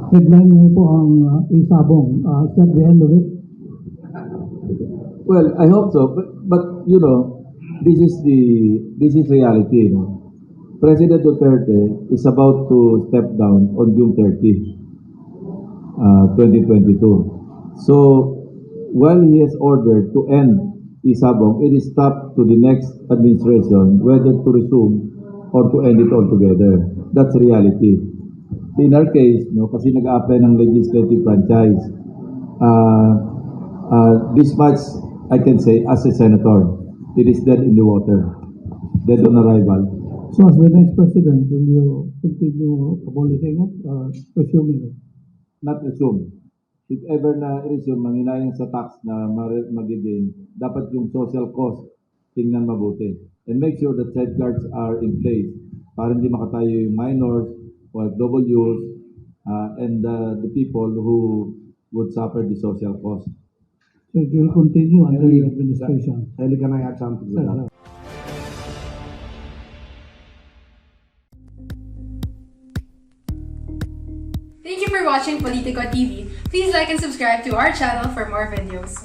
Headline niyo po ang E-sabong. Is that the end of it? Well, I hope so, but you know, this is reality. You know, President Duterte is about to step down on June 30, 2022. So while he has ordered to end E-sabong, it is up to the next administration whether to resume or to end it altogether. That's reality. In our case, no, kasi nag-a-apply ng legislative franchise, this much I can say as a senator, it is dead in the water, dead on arrival. So as the next president, will you continue abolishing it or resuming it? Not resume. If ever na resume, manghinayang sa tax na magiging, dapat yung social cost tingnan mabuti. And make sure that safeguards are in place para hindi makatayo yung minors, OFWs, and the people who would suffer the social cost. So it will continue under your administration. Can I add something to that? Thank you for watching Politico TV. Please like and subscribe to our channel for more videos.